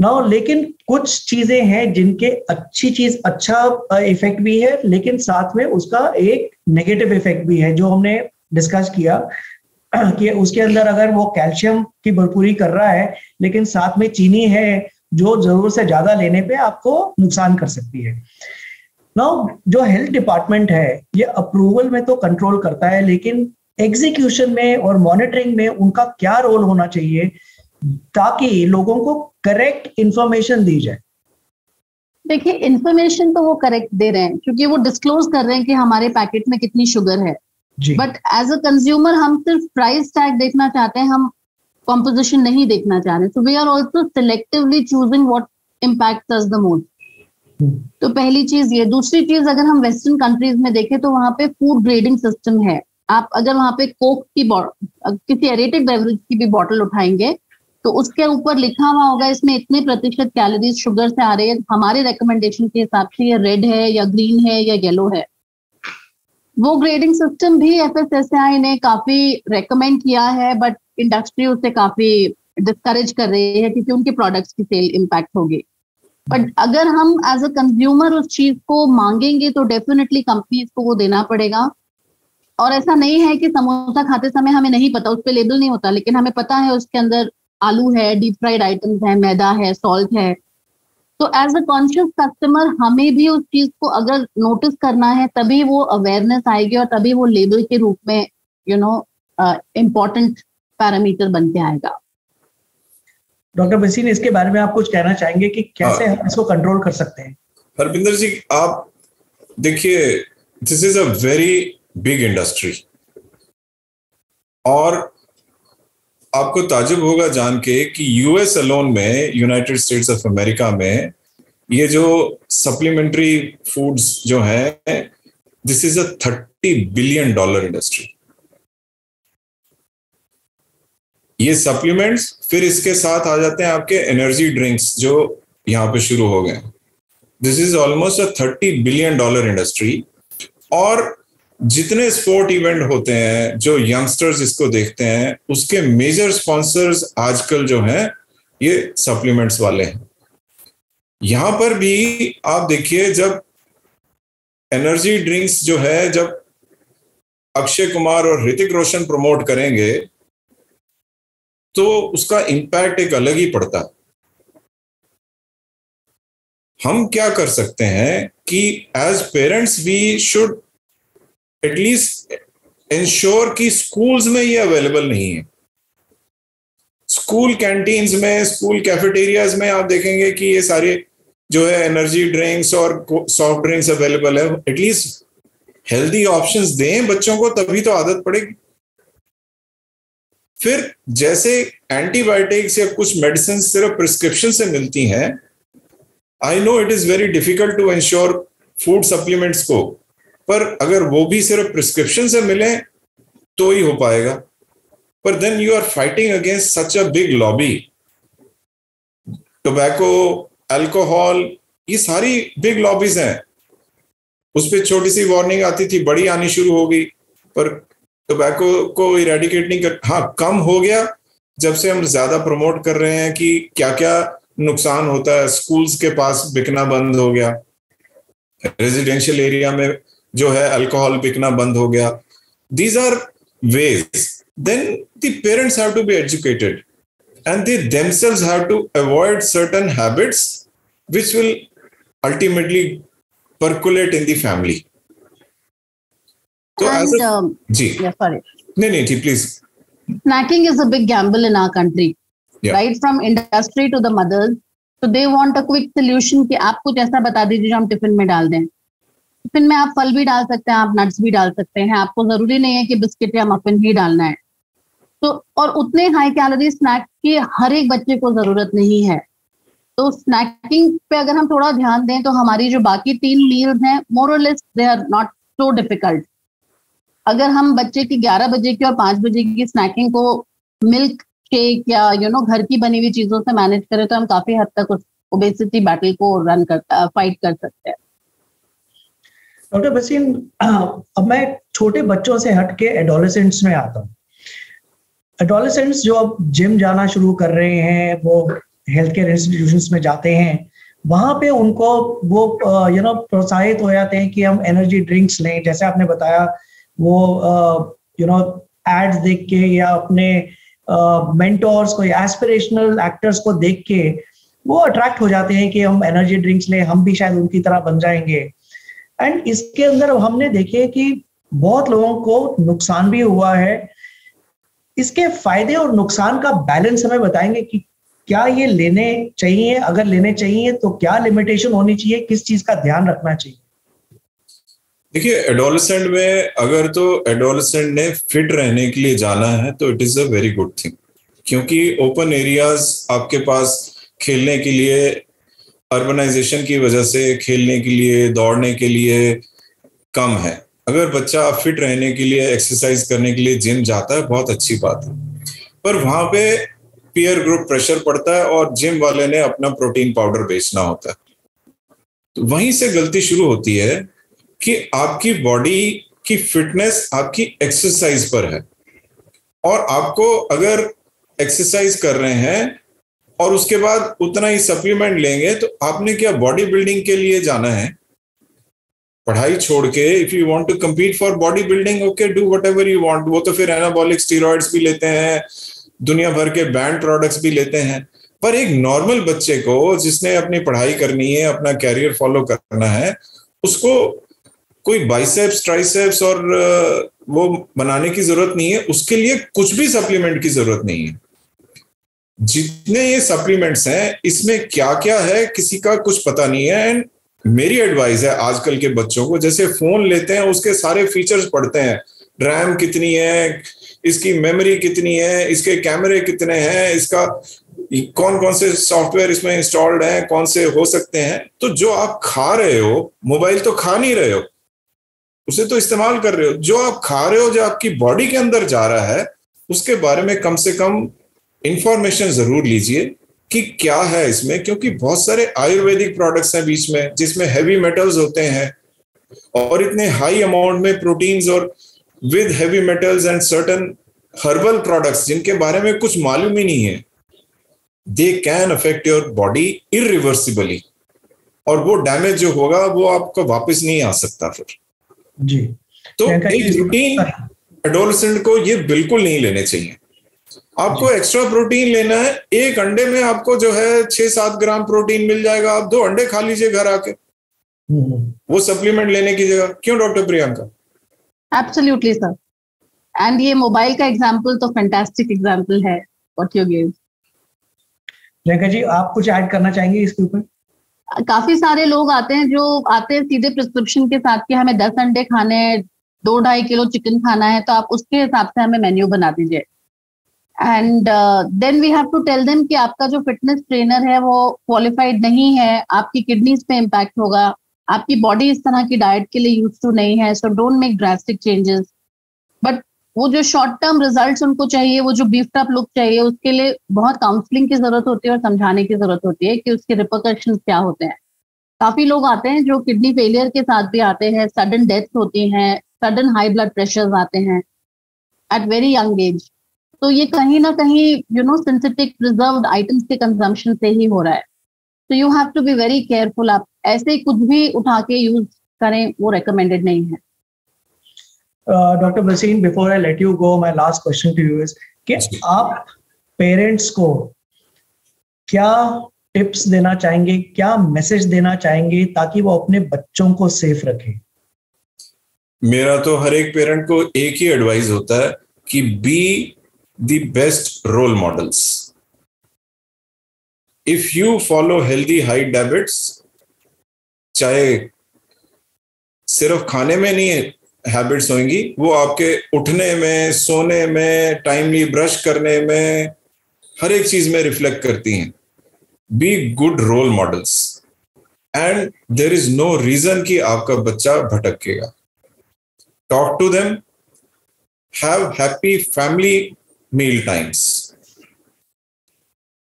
ना। लेकिन कुछ चीजें हैं जिनके अच्छा इफेक्ट भी है, लेकिन साथ में उसका एक नेगेटिव इफेक्ट भी है जो हमने डिस्कस किया कि उसके अंदर अगर वो कैल्शियम की भरपूरी कर रहा है लेकिन साथ में चीनी है जो जरूरत से ज्यादा लेने पे आपको नुकसान कर सकती है ना। जो हेल्थ डिपार्टमेंट है ये अप्रूवल में तो कंट्रोल करता है, लेकिन एग्जीक्यूशन में और मॉनिटरिंग में उनका क्या रोल होना चाहिए ताकि लोगों को करेक्ट इंफॉर्मेशन दी जाए? देखिए, इंफॉर्मेशन तो वो करेक्ट दे रहे हैं क्योंकि वो डिस्क्लोज कर रहे हैं कि हमारे पैकेट में कितनी शुगर है। बट एज अ कंज्यूमर हम सिर्फ प्राइस टैग देखना चाहते हैं, हम कॉम्पोजिशन नहीं देखना चाह रहे। So we are also selectively choosing what impacts us the most. तो पहली चीज ये। दूसरी चीज, अगर हम वेस्टर्न कंट्रीज में देखें तो वहां पे फूड ग्रेडिंग सिस्टम है। आप अगर वहां पे कोक की किसी एरेटेड बेवरेज की भी बॉटल उठाएंगे तो उसके ऊपर लिखा हुआ होगा इसमें इतने प्रतिशत कैलोरीज शुगर से आ रहे हैं, हमारे रिकमेंडेशन के हिसाब से ये रेड है या ग्रीन है या येलो है। वो ग्रेडिंग सिस्टम भी FSSAI ने काफी रेकमेंड किया है, बट इंडस्ट्री उसे काफी डिस्करेज कर रही है क्योंकि उनके प्रोडक्ट्स की सेल इम्पैक्ट होगी। बट अगर हम एज अ कंज्यूमर उस चीज को मांगेंगे तो डेफिनेटली कंपनीज को वो देना पड़ेगा। और ऐसा नहीं है कि समोसा खाते समय हमें नहीं पता, उस पर लेबल नहीं होता, लेकिन हमें पता है उसके अंदर आलू है, डीप फ्राइड आइटम्स है, मैदा है, सॉल्ट है। तो एज अ कॉन्शियस कस्टमर हमें भी उस चीज को अगर नोटिस करना है तभी वो अवेयरनेस आएगी और तभी वो लेबल के रूप में इम्पोर्टेंट पैरामीटर बन के आएगा। डॉक्टर बसीन, इसके बारे में आप कुछ कहना चाहेंगे कि कैसे हम इसको कंट्रोल कर सकते हैं? हरविंदर जी, आप देखिए, this is a very big industry, और आपको ताजुब होगा जान के कि यूएस अलोन में, यूनाइटेड स्टेट्स ऑफ अमेरिका में, ये जो सप्लीमेंट्री फूड्स जो हैं, this is a $30 billion industry. ये सप्लीमेंट्स, फिर इसके साथ आ जाते हैं आपके एनर्जी ड्रिंक्स जो यहाँ पे शुरू हो गए। This is almost a $30 billion industry. और जितने स्पोर्ट इवेंट होते हैं जो यंगस्टर्स इसको देखते हैं, उसके मेजर स्पॉन्सर्स आजकल जो हैं ये सप्लीमेंट्स वाले हैं। यहां पर भी आप देखिए, जब एनर्जी ड्रिंक्स जो है, जब अक्षय कुमार और ऋतिक रोशन प्रमोट करेंगे तो उसका इम्पैक्ट एक अलग ही पड़ता है। हम क्या कर सकते हैं कि as parents we should at least ensure कि स्कूल्स में ये अवेलेबल नहीं है। स्कूल कैंटीन्स में, स्कूल कैफेटेरियाज में आप देखेंगे कि ये सारे जो है एनर्जी ड्रिंक्स और सॉफ्ट ड्रिंक्स अवेलेबल है। एटलीस्ट हेल्दी ऑप्शंस दें बच्चों को, तभी तो आदत पड़ेगी। फिर जैसे एंटीबायोटिक्स या कुछ मेडिसिन सिर्फ प्रिस्क्रिप्शन से मिलती हैं, I know it is very difficult to ensure food supplements को, पर अगर वो भी सिर्फ प्रिस्क्रिप्शन से मिले तो ही हो पाएगा। पर then you are fighting against such a big lobby. Tobacco, alcohol, ये सारी बिग लॉबीज हैं। उस पर छोटी सी वार्निंग आती थी, बड़ी आनी शुरू हो गई, पर टोबैको को इरेडिकेट नहीं कर। हाँ, कम हो गया जब से हम ज्यादा प्रमोट कर रहे हैं कि क्या क्या नुकसान होता है। स्कूल्स के पास बिकना बंद हो गया, रेजिडेंशियल एरिया में जो है अल्कोहल बिकना बंद हो गया। These are ways. Then the parents have to be educated and they themselves have to avoid certain habits which will ultimately percolate in the family. So जी, नहीं जी, please. Snacking is a big gamble in our country, right from industry to the mothers. So they want a quick solution कि आप कुछ ऐसा बता दीजिए जो हम tiffin में डाल दें। टिफिन में आप फल भी डाल सकते हैं, आप नट्स भी डाल सकते हैं, आपको जरूरी नहीं है कि बिस्किट या मफिन ही डालना है। तो और उतने हाई कैलोरी स्नैक की हर एक बच्चे को जरूरत नहीं है। तो स्नैकिंग पे अगर हम थोड़ा ध्यान दें तो हमारी जो बाकी 3 मील्स हैं, मोर और less they are not so difficult. अगर हम बच्चे की 11 बजे की और 5 बजे की स्नैकिंग को मिल्क शेक या घर की बनी हुई चीजों से मैनेज करें तो हम काफी हद तक उस ओबेसिटी बैटल को फाइट कर सकते हैं। डॉक्टर बसीन, अब मैं छोटे बच्चों से हटके एडोलेसेंट्स में आता हूँ। एडोलेसेंट्स जो अब जिम जाना शुरू कर रहे हैं, वो हेल्थ केयर इंस्टीट्यूशंस में जाते हैं, वहां पे उनको वो प्रोत्साहित हो जाते हैं कि हम एनर्जी ड्रिंक्स लें। जैसे आपने बताया, वो एड्स देख के या अपने मेंटोर्स को या एस्पिरेशनल एक्टर्स को देख के वो अट्रैक्ट हो जाते हैं कि हम एनर्जी ड्रिंक्स लें, हम भी शायद उनकी तरह बन जाएंगे। एंड इसके अंदर हमने देखे कि बहुत लोगों को नुकसान भी हुआ है। इसके फायदे और नुकसान का बैलेंस हमें बताएंगे कि क्या ये लेने चाहिए, अगर लेने चाहिए तो क्या लिमिटेशन होनी चाहिए, किस चीज का ध्यान रखना चाहिए? देखिए, एडोलेसेंट में अगर तो एडोलेसेंट ने फिट रहने के लिए जाना है तो it is a very good thing, क्योंकि ओपन एरियाज आपके पास खेलने के लिए, अर्बनाइजेशन की वजह से खेलने के लिए, दौड़ने के लिए कम है। अगर बच्चा फिट रहने के लिए, एक्सरसाइज करने के लिए जिम जाता है, बहुत अच्छी बात है, पर वहां पे पीयर ग्रुप प्रेशर पड़ता है और जिम वाले ने अपना प्रोटीन पाउडर बेचना होता है। तो वहीं से गलती शुरू होती है कि आपकी बॉडी की फिटनेस आपकी एक्सरसाइज पर है, और आपको अगर एक्सरसाइज कर रहे हैं और उसके बाद उतना ही सप्लीमेंट लेंगे तो आपने क्या बॉडी बिल्डिंग के लिए जाना है? पढ़ाई छोड़ के if you want to compete for body building, okay, do whatever you want. वो तो फिर एनाबॉलिक स्टीरॉइड्स भी लेते हैं, दुनिया भर के बैंड प्रोडक्ट्स भी लेते हैं, पर एक नॉर्मल बच्चे को जिसने अपनी पढ़ाई करनी है, अपना कैरियर फॉलो करना है, उसको कोई बाइसेप्स, ट्राइसेप्स और वो बनाने की जरूरत नहीं है। उसके लिए कुछ भी सप्लीमेंट की जरूरत नहीं है। जितने ये सप्लीमेंट्स हैं, इसमें क्या क्या है किसी का कुछ पता नहीं है। एंड मेरी एडवाइस है आजकल के बच्चों को, जैसे फोन लेते हैं उसके सारे फीचर्स पढ़ते हैं, रैम कितनी है, इसकी मेमोरी कितनी है, इसके कैमरे कितने हैं, इसका कौन कौन से सॉफ्टवेयर इसमें इंस्टॉल्ड हैं, कौन से हो सकते हैं। तो जो आप खा रहे हो, मोबाइल तो खा नहीं रहे हो, उसे तो इस्तेमाल कर रहे हो। जो आप खा रहे हो, जो आपकी बॉडी के अंदर जा रहा है, उसके बारे में कम से कम इंफॉर्मेशन जरूर लीजिए कि क्या है इसमें, क्योंकि बहुत सारे आयुर्वेदिक प्रोडक्ट्स हैं बीच में जिसमें हैवी मेटल्स होते हैं, और इतने हाई अमाउंट में प्रोटीन्स और with heavy metals and certain herbal products जिनके बारे में कुछ मालूम ही नहीं है, they can affect your body irreversibly, और वो डैमेज जो होगा वो आपको वापस नहीं आ सकता फिर जी। तो एक रूटीन एडोलसेंट को ये बिल्कुल नहीं लेने चाहिए। आपको एक्स्ट्रा प्रोटीन लेना है, एक अंडे में आपको जो है 6-7 ग्राम प्रोटीन मिल जाएगा, आप 2 अंडे खा लीजिए घर आके, वो सप्लीमेंट लेने की जगह। क्यों doctor Priyanka? Absolutely sir, and ये मोबाइल का एग्जांपल तो फैंटास्टिक एग्जांपल है what you give. Priyanka ji, आप कुछ ऐड करना चाहेंगे इसके ऊपर? काफी सारे लोग आते हैं जो आते हैं सीधे प्रिस्क्रिप्शन के साथ कि हमें 10 अंडे खाने हैं, 2-2.5 किलो चिकन खाना है, तो आप उसके हिसाब से हमें मेन्यू बना दीजिए। And then we have to tell them कि आपका जो फिटनेस ट्रेनर है वो क्वालिफाइड नहीं है, आपकी किडनीज पे इम्पैक्ट होगा, आपकी बॉडी इस तरह की डाइट के लिए यूज टू नहीं है, so don't make drastic changes. But वो जो शॉर्ट टर्म रिजल्ट्स उनको चाहिए, वो जो बीफ्ड अप लुक चाहिए, उसके लिए बहुत काउंसलिंग की जरूरत होती है और समझाने की जरूरत होती है कि उसके रिपरकशंस क्या होते हैं। काफी लोग आते हैं जो किडनी फेलियर के साथ भी आते हैं, सडन डेथ होती हैं, सडन हाई ब्लड प्रेशर आते हैं एट वेरी यंग एज। तो ये कहीं ना कहीं सिंथेटिक प्रिजर्व्ड आइटम्स के कंजम्पशन से ही हो रहा है। तो you have to be very careful. आप ऐसे कुछ भी उठा के यूज करें, वो रिकमेंडेड नहीं है। Doctor Waseem, before I let you go, my last question to you is कि आप पेरेंट्स को क्या टिप्स देना चाहेंगे, क्या मैसेज देना चाहेंगे ताकि वो अपने बच्चों को सेफ रखें? मेरा तो हर एक पेरेंट को एक ही एडवाइस होता है कि be the best role models. If you follow healthy height habits, चाहे सिर्फ खाने में नहीं हैबिट्स होंगी, वो आपके उठने में, सोने में, टाइमली ब्रश करने में, हर एक चीज में रिफ्लेक्ट करती हैं। Be good role models and there is no reason कि आपका बच्चा भटकेगा। Talk to them, have happy family meal times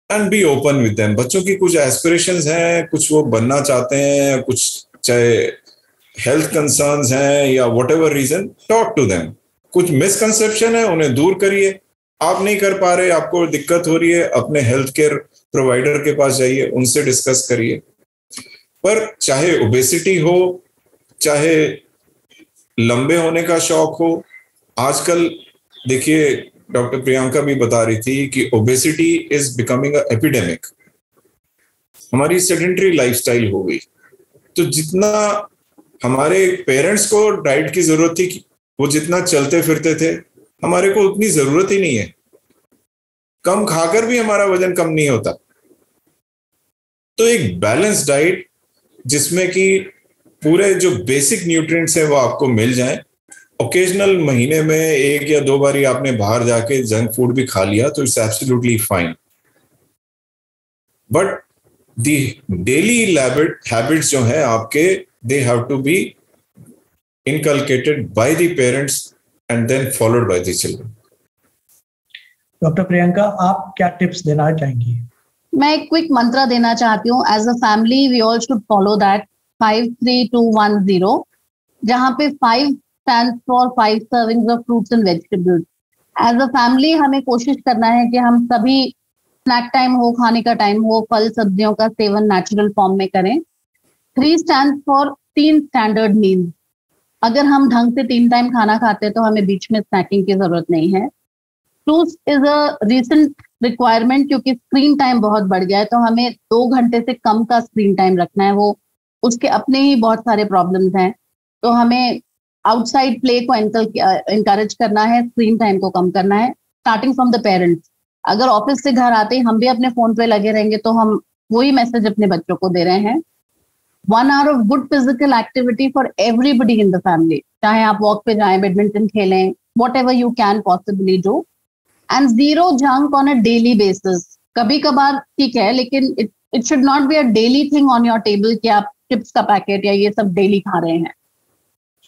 and be open with them. बच्चों की कुछ एस्पिरेशंस हैं, कुछ वो बनना चाहते हैं, कुछ चाहे हेल्थ कंसर्न्स हैं या whatever reason, talk to them. कुछ मिसकंसेप्शन है, उन्हें दूर करिए। आप नहीं कर पा रहे, आपको दिक्कत हो रही है, अपने हेल्थ केयर प्रोवाइडर के पास जाइए, उनसे डिस्कस करिए। पर चाहे ओबेसिटी हो, चाहे लंबे होने का शौक हो, आजकल देखिए डॉक्टर प्रियंका भी बता रही थी कि obesity is becoming a epidemic. हमारी सेडेंटरी लाइफस्टाइल हो गई, तो जितना हमारे पेरेंट्स को डाइट की जरूरत थी, वो जितना चलते फिरते थे, हमारे को उतनी जरूरत ही नहीं है। कम खाकर भी हमारा वजन कम नहीं होता। तो एक बैलेंस डाइट जिसमें कि पूरे जो बेसिक न्यूट्रिएंट्स हैं वो आपको मिल जाएं। ओकेजनल महीने में 1 या 2 बार आपने बाहर जाके जंक फूड भी खा लिया तो it's absolutely fine, but the daily habits जो हैं आपके, they have to be inculcated by the parents and then followed by the children. Doctor Priyanka, आप क्या टिप्स देना चाहेंगी? मैं एक क्विक मंत्र देना चाहती हूँ। As a family we all should follow that 5-3-2-1-0, जहाँ पे 5 stands for 5 servings of fruits and vegetables. As a family हमें कोशिश करना है कि हम सभी स्नैक टाइम हो, खाने का टाइम हो, फल सब्जियों का सेवन नेचुरल फॉर्म में करें। 3 stands for 3 स्टैंडर्ड मील्स। अगर हम ढंग से 3 टाइम खाना खाते हैं तो हमें बीच में स्नैकिंग की जरूरत नहीं है। 2 इज अ रिसेंट रिक्वायरमेंट, क्योंकि स्क्रीन टाइम बहुत बढ़ गया है, तो हमें 2 घंटे से कम का स्क्रीन टाइम रखना है। वो उसके अपने ही बहुत सारे प्रॉब्लम्स हैं, तो हमें आउटसाइड प्ले को इनकरेज करना है, स्क्रीन टाइम को कम करना है, स्टार्टिंग फ्रॉम द पेरेंट्स। अगर ऑफिस से घर आते ही हम भी अपने फोन पे लगे रहेंगे तो हम वही मैसेज अपने बच्चों को दे रहे हैं। 1 hour of good physical activity for everybody in the family. चाहे आप वॉक पे जाएं, बैडमिंटन खेलें, whatever you can possibly do, and 0 junk on a daily basis. कभी कभार ठीक है, लेकिन it should not be a daily thing on your table कि आप चिप्स का पैकेट या ये सब डेली खा रहे हैं.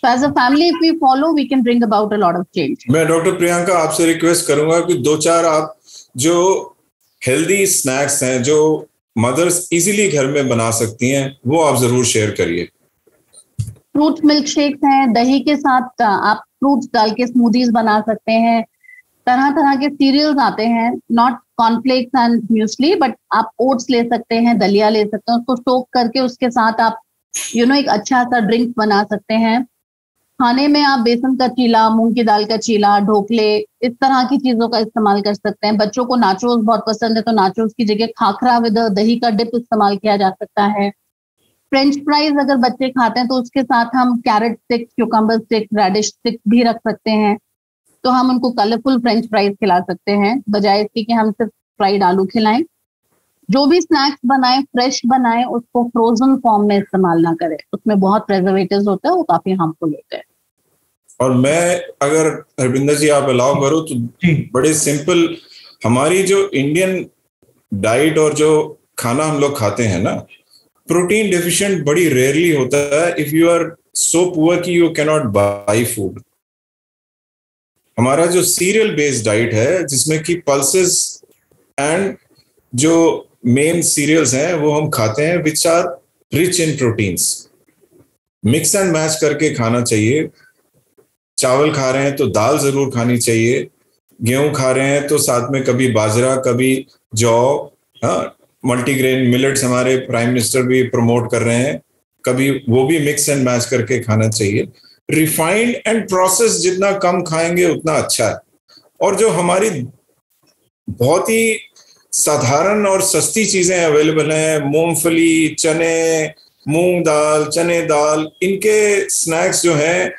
So as a family, if we follow, we can bring about a lot of change. मैं डॉक्टर प्रियंका आपसे रिक्वेस्ट करूंगा कि 2-4 आप जो हेल्दी स्नैक्स हैं जो मदर्स इजीली घर में बना सकती हैं वो आप जरूर शेयर करिए. फ्रूट मिल्क शेक्स हैं, दही के साथ आप फ्रूट्स डाल के स्मूदीज बना सकते हैं. तरह तरह के सीरियल्स आते हैं, not cornflakes and muesli, but आप ओट्स ले सकते हैं, दलिया ले सकते हैं, उसको सोक करके उसके साथ आप एक अच्छा सा ड्रिंक बना सकते हैं. खाने में आप बेसन का चीला, मूंग की दाल का चीला, ढोकले, इस तरह की चीजों का इस्तेमाल कर सकते हैं. बच्चों को नाचोस बहुत पसंद है, तो नाचोस की जगह खाखरा विद दही का डिप इस्तेमाल किया जा सकता है. फ्रेंच फ्राइज अगर बच्चे खाते हैं तो उसके साथ हम carrot stick, cucumber stick, radish stick भी रख सकते हैं. तो हम उनको कलरफुल फ्रेंच फ्राइज खिला सकते हैं, बजाय इसके कि हम सिर्फ फ्राइड आलू खिलाएं. जो भी स्नैक्स बनाएं, फ्रेश बनाएं, उसको फ्रोजन फॉर्म में इस्तेमाल ना करें. उसमें बहुत प्रिजर्वेटिव्स होते हैं, वो काफी हार्मफुल होते हैं. और मैं अगर हरविंदर जी आप अलाउ करो तो बड़े सिंपल, हमारी जो इंडियन डाइट और जो खाना हम लोग खाते हैं ना, प्रोटीन डेफिशिएंट बड़ी रेयरली होता है. If you are so poor कि you can not buy food. हमारा जो सीरियल बेस्ड डाइट है जिसमें कि पल्सेस एंड जो मेन सीरियल्स हैं वो हम खाते हैं, which are rich in proteins. Mix and match करके खाना चाहिए. चावल खा रहे हैं तो दाल जरूर खानी चाहिए. गेहूं खा रहे हैं तो साथ में कभी बाजरा, कभी जौ, मल्टीग्रेन मिलेट्स हमारे प्राइम मिनिस्टर भी प्रमोट कर रहे हैं, कभी वो भी मिक्स एंड मैच करके खाना चाहिए. रिफाइंड एंड प्रोसेस जितना कम खाएंगे उतना अच्छा है. और जो हमारी बहुत ही साधारण और सस्ती चीजें अवेलेबल हैं, मूंगफली, चने, मूंग दाल, चने दाल, इनके स्नैक्स जो हैं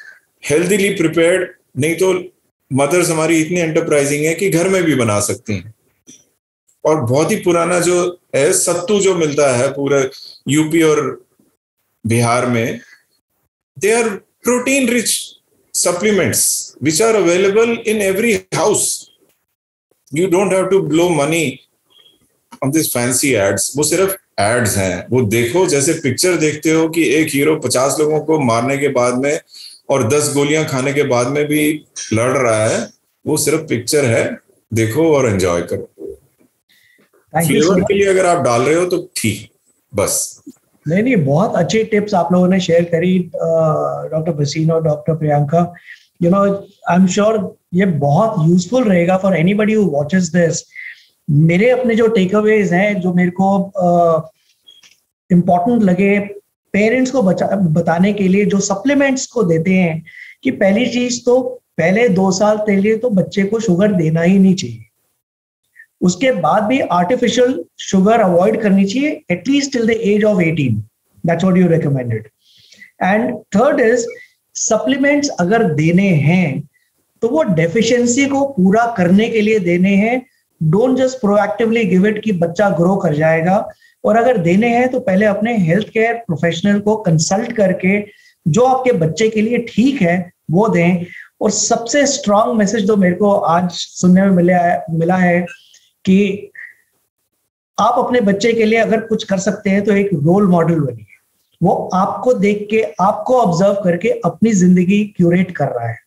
हेल्दीली प्रिपेयर्ड, नहीं तो मदर्स हमारी इतनी एंटरप्राइजिंग है कि घर में भी बना सकती हैं. और बहुत ही पुराना जो है सत्तू जो मिलता है पूरे यूपी और बिहार में, they are protein rich supplements which are available in every house. You don't have to blow money on these fancy ads. वो सिर्फ एड्स हैं. वो देखो, जैसे पिक्चर देखते हो कि एक हीरो 50 लोगों को मारने के बाद में और 10 गोलियां खाने के बाद में भी लड़ रहा है, वो सिर्फ पिक्चर है. देखो और एंजॉय करो. फ्लेवर के लिए अगर आप डाल रहे हो तो ठीक, बस. नहीं, बहुत अच्छी टिप्स आप लोगों ने शेयर करी डॉक्टर भसीन और doctor Priyanka. I am sure ये बहुत यूजफुल रहेगा for anybody who watches this. मेरे अपने जो टेक अवेज हैं, जो मेरे को इम्पोर्टेंट लगे पेरेंट्स को बताने के लिए, जो सप्लीमेंट्स को देते हैं, कि पहली चीज तो पहले 2 साल के लिए तो बच्चे को शुगर देना ही नहीं चाहिए. उसके बाद भी आर्टिफिशियल शुगर अवॉइड करनी चाहिए at least till the age of 18. That's what you recommended. And third is supplements अगर देने हैं तो वो डेफिशिएंसी को पूरा करने के लिए देने हैं. Don't just proactively give it कि बच्चा ग्रो कर जाएगा. और अगर देने हैं तो पहले अपने हेल्थ केयर प्रोफेशनल को कंसल्ट करके जो आपके बच्चे के लिए ठीक है वो दें. और सबसे स्ट्रांग मैसेज जो मेरे को आज सुनने में मिला है कि आप अपने बच्चे के लिए अगर कुछ कर सकते हैं तो एक रोल मॉडल बनिए. वो आपको देख के, आपको ऑब्जर्व करके अपनी जिंदगी क्यूरेट कर रहा है.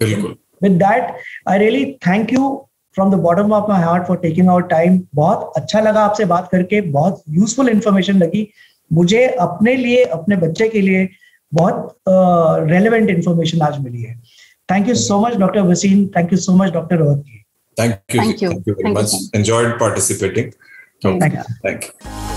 बिल्कुल. With that I really thank you from the bottom of my heart for taking our time. बहुत अच्छा लगा आपसे बात करके, बहुत यूजफुल इंफॉर्मेशन लगी मुझे. अपने लिए, अपने बच्चे के लिए बहुत रेलेवेंट इंफॉर्मेशन आज मिली है. Thank you so much doctor Wasim. Thank you so much doctor Rohatgi. Thank you very much. Enjoyed participating. Thank you. Thank you.